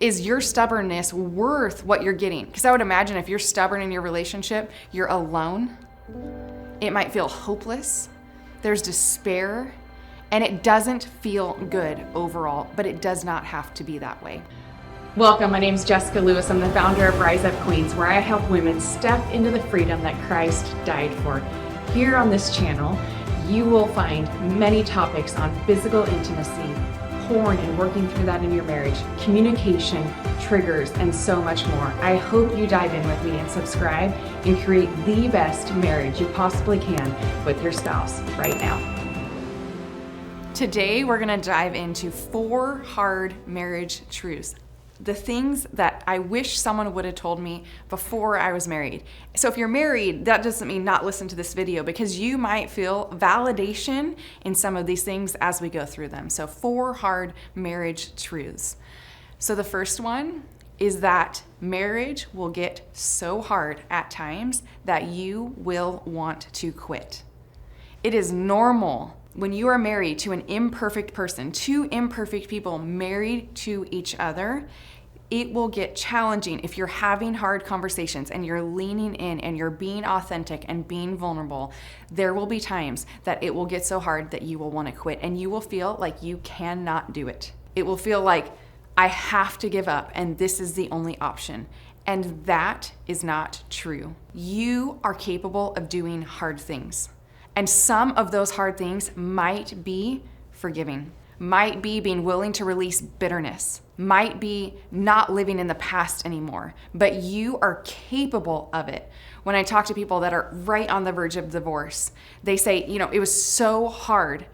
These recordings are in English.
Is your stubbornness worth what you're getting? Because I would imagine if you're stubborn in your relationship, you're alone. It might feel hopeless. There's despair, and it doesn't feel good overall, but it does not have to be that way. Welcome, my name is Jessica Lewis. I'm the founder of Rise Up Queens, where I help women step into the freedom that Christ died for. Here on this channel, you will find many topics on physical intimacy, porn and working through that in your marriage, communication, triggers, and so much more. I hope you dive in with me and subscribe and create the best marriage you possibly can with your spouse right now. Today, we're going to dive into 4 hard marriage truths. The things that I wish someone would have told me before I was married. So if you're married, that doesn't mean not listen to this video, because you might feel validation in some of these things as we go through them. So 4 hard marriage truths. So the first one is that marriage will get so hard at times that you will want to quit. It is normal when you are married to an imperfect person, 2 imperfect people married to each other. It will get challenging if you're having hard conversations and you're leaning in and you're being authentic and being vulnerable. There will be times that it will get so hard that you will want to quit, and you will feel like you cannot do it. It will feel like, I have to give up and this is the only option. And that is not true. You are capable of doing hard things. And some of those hard things might be forgiving, might be being willing to release bitterness, might be not living in the past anymore, but you are capable of it. When I talk to people that are right on the verge of divorce, they say, it was so hard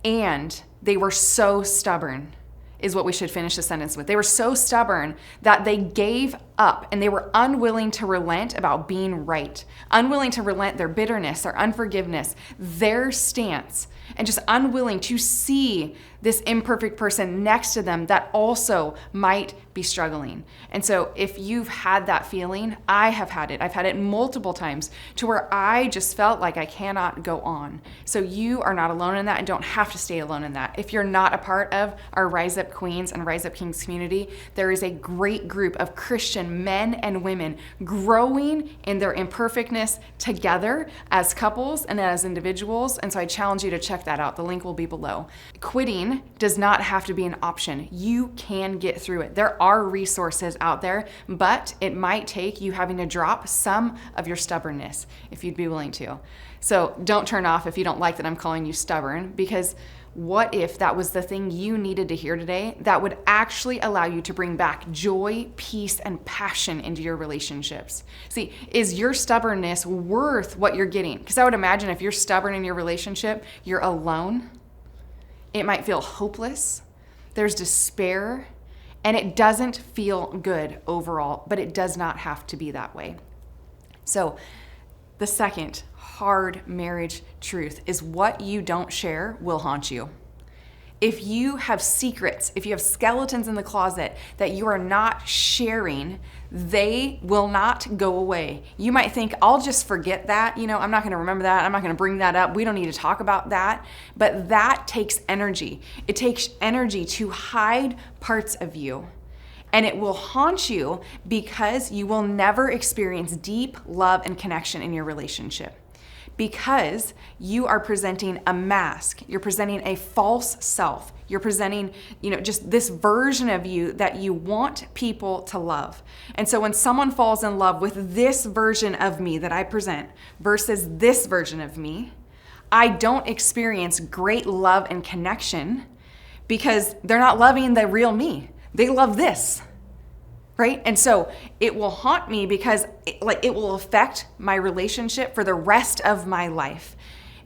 and they were so stubborn, is what we should finish the sentence with. They were so stubborn that they gave up and they were unwilling to relent about being right, unwilling to relent their bitterness, their unforgiveness, their stance, and just unwilling to see this imperfect person next to them that also might be struggling. And so if you've had that feeling, I have had it. I've had it multiple times to where I just felt like I cannot go on. So you are not alone in that and don't have to stay alone in that. If you're not a part of our Rise Up Queens and Rise Up Kings community, there is a great group of Christian men and women growing in their imperfectness together as couples and as individuals. And so I challenge you to check that out. The link will be below. Quitting does not have to be an option. You can get through it. There are resources out there, but it might take you having to drop some of your stubbornness if you'd be willing to. So don't turn off if you don't like that I'm calling you stubborn, because what if that was the thing you needed to hear today that would actually allow you to bring back joy, peace, and passion into your relationships? See, is your stubbornness worth what you're getting? Because I would imagine if you're stubborn in your relationship, you're alone. It might feel hopeless. There's despair, and it doesn't feel good overall, but it does not have to be that way. So the second hard marriage truth is what you don't share will haunt you. If you have secrets, if you have skeletons in the closet that you are not sharing, they will not go away. You might think, I'll just forget that. I'm not going to remember that. I'm not going to bring that up. We don't need to talk about that. But that takes energy. It takes energy to hide parts of you. And it will haunt you because you will never experience deep love and connection in your relationship. Because you are presenting a mask. You're presenting a false self. You're presenting, just this version of you that you want people to love. And so when someone falls in love with this version of me that I present versus this version of me, I don't experience great love and connection because they're not loving the real me. They love this. Right? And so it will haunt me because it will affect my relationship for the rest of my life.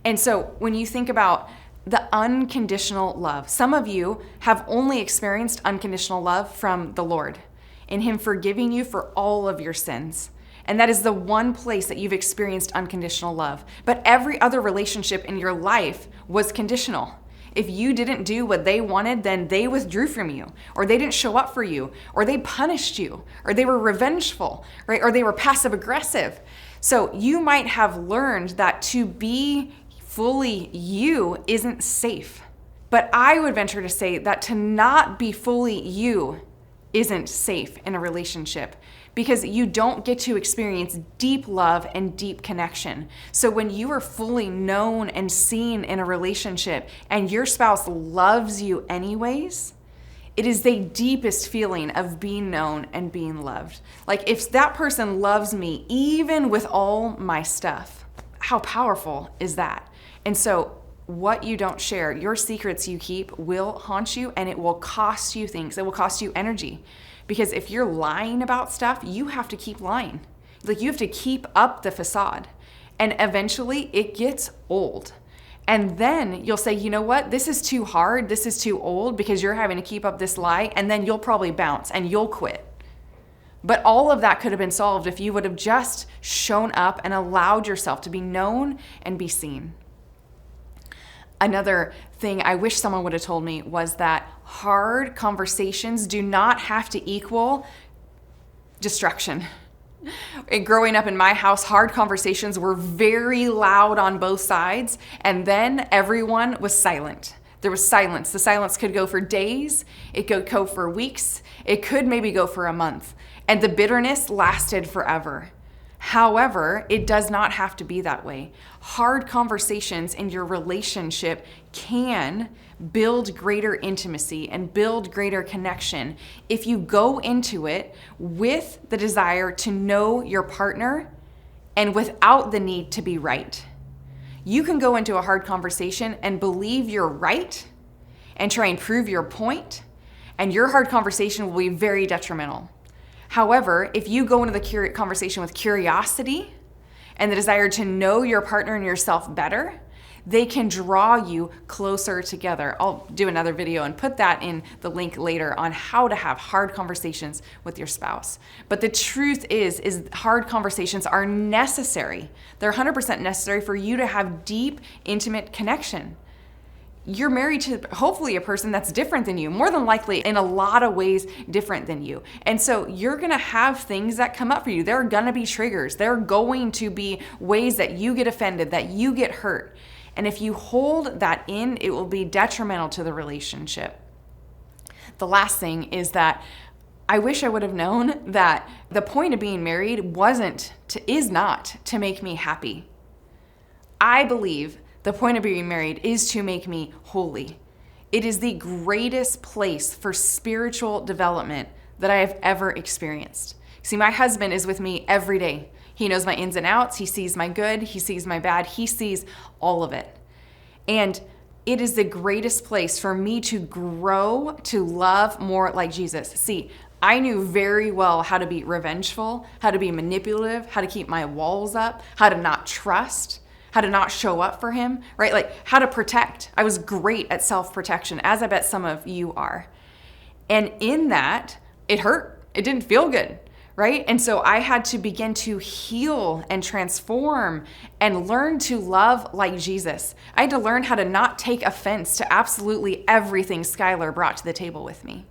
And so when you think about the unconditional love, some of you have only experienced unconditional love from the Lord in Him forgiving you for all of your sins. And that is the one place that you've experienced unconditional love. But every other relationship in your life was conditional. If you didn't do what they wanted, then they withdrew from you, or they didn't show up for you, or they punished you, or they were revengeful, right? Or they were passive aggressive. So you might have learned that to be fully you isn't safe. But I would venture to say that to not be fully you isn't safe in a relationship because you don't get to experience deep love and deep connection. So when you are fully known and seen in a relationship and your spouse loves you anyways, it is the deepest feeling of being known and being loved. Like if that person loves me, even with all my stuff, how powerful is that? And so what you don't share, your secrets you keep will haunt you, and it will cost you things. It will cost you energy. Because if you're lying about stuff, you have to keep lying. Like you have to keep up the facade. And eventually it gets old. And then you'll say, you know what? This is too hard. This is too old because you're having to keep up this lie. And then you'll probably bounce and you'll quit. But all of that could have been solved if you would have just shown up and allowed yourself to be known and be seen. Another thing I wish someone would have told me was that hard conversations do not have to equal destruction. Growing up in my house, hard conversations were very loud on both sides, and then everyone was silent. There was silence. The silence could go for days, it could go for weeks, it could maybe go for a month, and the bitterness lasted forever. However, it does not have to be that way. Hard conversations in your relationship can build greater intimacy and build greater connection if you go into it with the desire to know your partner and without the need to be right. You can go into a hard conversation and believe you're right and try and prove your point, and your hard conversation will be very detrimental. However, if you go into the conversation with curiosity and the desire to know your partner and yourself better, they can draw you closer together. I'll do another video and put that in the link later on how to have hard conversations with your spouse. But the truth is hard conversations are necessary. They're 100% necessary for you to have deep, intimate connection. You're married to hopefully a person that's different than you, more than likely in a lot of ways different than you. And so you're gonna have things that come up for you. There are gonna be triggers. There are going to be ways that you get offended, that you get hurt. And if you hold that in, it will be detrimental to the relationship. The last thing is that I wish I would have known that the point of being married is not to make me happy. I believe the point of being married is to make me holy. It is the greatest place for spiritual development that I have ever experienced. See, my husband is with me every day. He knows my ins and outs. He sees my good. He sees my bad. He sees all of it. And it is the greatest place for me to grow, to love more like Jesus. See, I knew very well how to be revengeful, how to be manipulative, how to keep my walls up, how to not trust, how to not show up for him, right? Like how to protect. I was great at self-protection, as I bet some of you are. And in that, it hurt. It didn't feel good, right? And so I had to begin to heal and transform and learn to love like Jesus. I had to learn how to not take offense to absolutely everything Skylar brought to the table with me.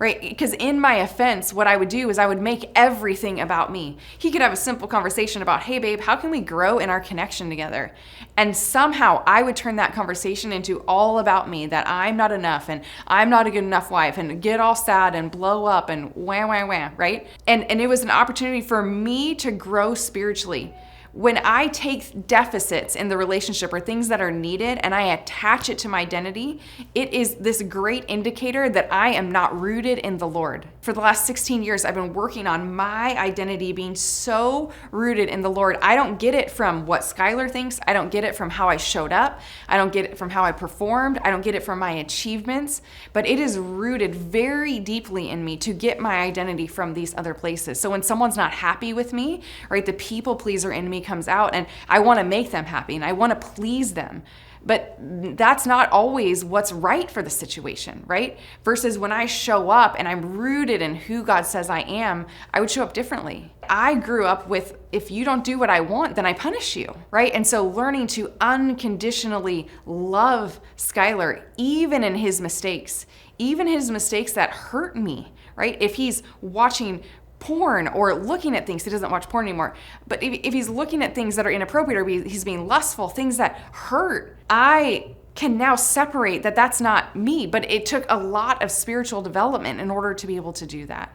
Right? Because in my offense, what I would do is I would make everything about me. He could have a simple conversation about, hey babe, how can we grow in our connection together? And somehow I would turn that conversation into all about me, that I'm not enough and I'm not a good enough wife, and get all sad and blow up and wham, wham, wham, right? And it was an opportunity for me to grow spiritually. When I take deficits in the relationship or things that are needed and I attach it to my identity, it is this great indicator that I am not rooted in the Lord. For the last 16 years, I've been working on my identity being so rooted in the Lord. I don't get it from what Skylar thinks. I don't get it from how I showed up. I don't get it from how I performed. I don't get it from my achievements. But it is rooted very deeply in me to get my identity from these other places. So when someone's not happy with me, right, the people pleaser in me comes out and I want to make them happy and I want to please them. But that's not always what's right for the situation, right? Versus when I show up and I'm rooted in who God says I am, I would show up differently. I grew up with, if you don't do what I want, then I punish you, right? And so learning to unconditionally love Skylar, even in his mistakes that hurt me, right? If he's watching porn or looking at things, he doesn't watch porn anymore, but if he's looking at things that are inappropriate or he's being lustful, things that hurt, I can now separate that that's not me, but it took a lot of spiritual development in order to be able to do that.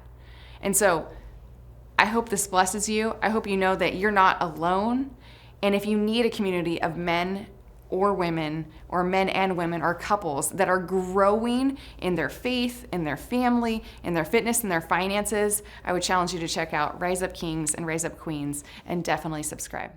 And so I hope this blesses you. I hope you know that you're not alone. And if you need a community of men or women, or men and women, or couples that are growing in their faith, in their family, in their fitness, in their finances, I would challenge you to check out Rise Up Kings and Rise Up Queens, and definitely subscribe.